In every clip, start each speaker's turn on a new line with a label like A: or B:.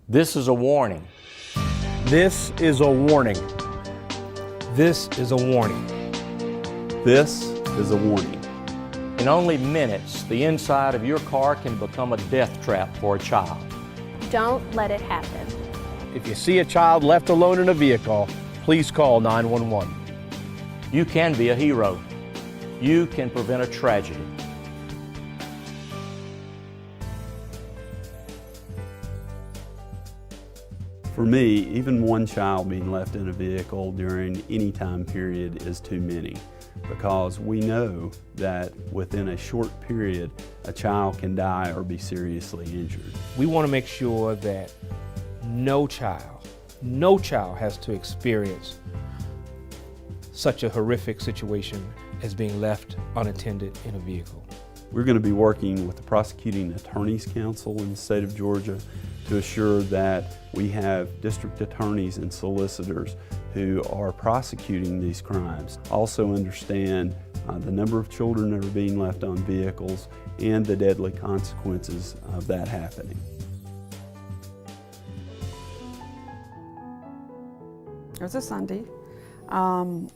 A: This is a warning.
B: This is a warning.
C: This is a warning.
D: This is a warning.
A: In only minutes, the inside of your car can become a death trap for a child.
E: Don't let it happen.
B: If you see a child left alone in a vehicle, please call 911.
A: You can be a hero. You can prevent a tragedy.
D: For me, even one child being left in a vehicle during any time period is too many, because we know that within a short period, a child can die or be seriously injured.
C: We want to make sure that no child has to experience such a horrific situation as being left unattended in a vehicle.
D: We're going to be working with the Prosecuting Attorneys Council in the state of Georgia to assure that we have district attorneys and solicitors who are prosecuting these crimes. Also understand the number of children that are being left on vehicles and the deadly consequences of that happening.
F: It was a Sunday.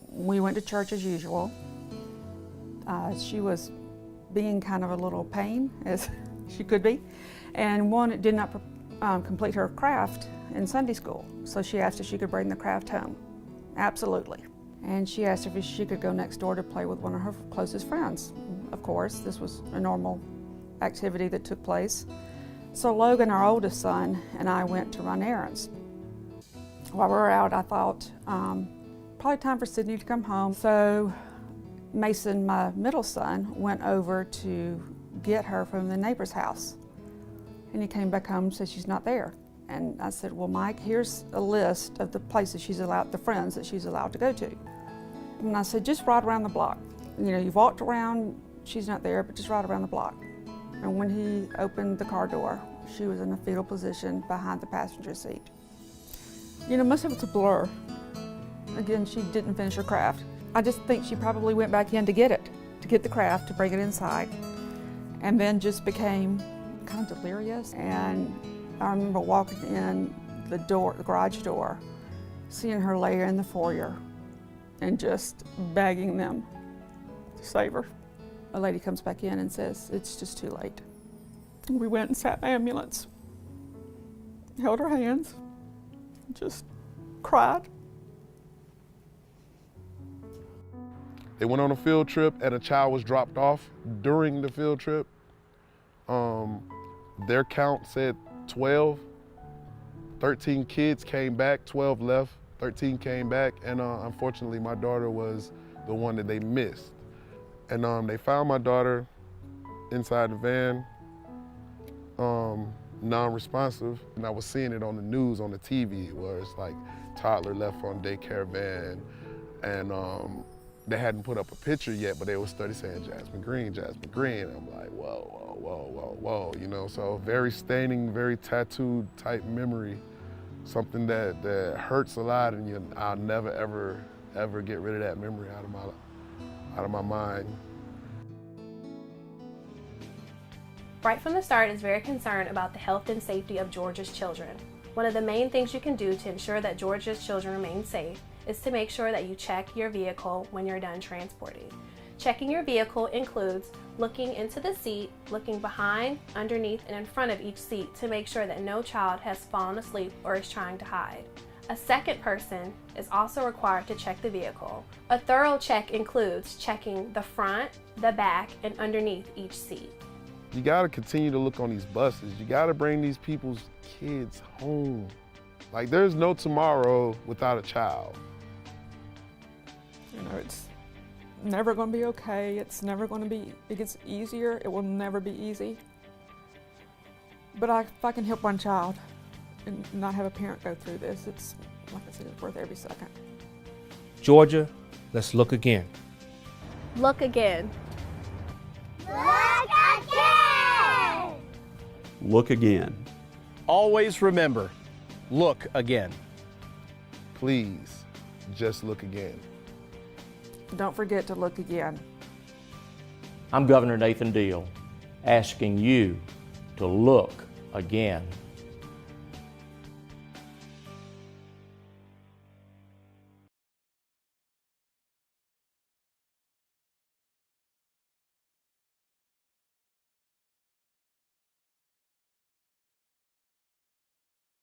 F: We went to church as usual. She was being kind of a little pain, as she could be, and one did not complete her craft in Sunday school. So she asked if she could bring the craft home. Absolutely. And she asked if she could go next door to play with one of her closest friends. Of course, this was a normal activity that took place. So Logan, our oldest son, and I went to run errands. While we were out, I thought, probably time for Sydney to come home. So Mason, my middle son, went over to get her from the neighbor's house. And he came back home and said she's not there. And I said, well, Mike, here's a list of the places she's allowed, the friends that she's allowed to go to. And I said, just ride around the block. You know, you've walked around, she's not there, but just ride around the block. And when he opened the car door, she was in a fetal position behind the passenger seat. You know, most of it's a blur. Again, she didn't finish her craft. I just think she probably went back in to get it, to get the craft, to bring it inside, and then just became kind of delirious. And I remember walking in the door, the garage door, seeing her lay in the foyer and just begging them to save her. A lady comes back in and says, it's just too late. We went and sat in the ambulance, held her hands, just cried.
G: They went on a field trip and a child was dropped off during the field trip. Their count said 12. 13 kids came back, 12 left, 13 came back, and unfortunately my daughter was the one that they missed. And they found my daughter inside the van, non-responsive, and I was seeing it on the news, on the TV, where it's like toddler left on daycare van, and they hadn't put up a picture yet, but they were started saying Jasmine Green, and I'm like, whoa, whoa, whoa, whoa, you know, so very staining, very tattooed type memory, something that hurts a lot, and I'll never, ever get rid of that memory out of my mind.
E: Right from the start is very concerned about the health and safety of Georgia's children. One of the main things you can do to ensure that Georgia's children remain safe is to make sure that you check your vehicle when you're done transporting. Checking your vehicle includes looking into the seat, looking behind, underneath, and in front of each seat to make sure that no child has fallen asleep or is trying to hide. A second person is also required to check the vehicle. A thorough check includes checking the front, the back, and underneath each seat.
G: You gotta continue to look on these buses. You gotta bring these people's kids home. Like, there's no tomorrow without a child.
F: You know, it's never going to be okay. It's never going to be, it gets easier. It will never be easy. But if I can help one child and not have a parent go through this, it's, like I said, it's worth every second.
C: Georgia, let's look again.
E: Look again.
H: Look again!
D: Look again.
B: Always remember, look again.
G: Please, just look again.
F: Don't forget to look again.
A: I'm Governor Nathan Deal, asking you to look again.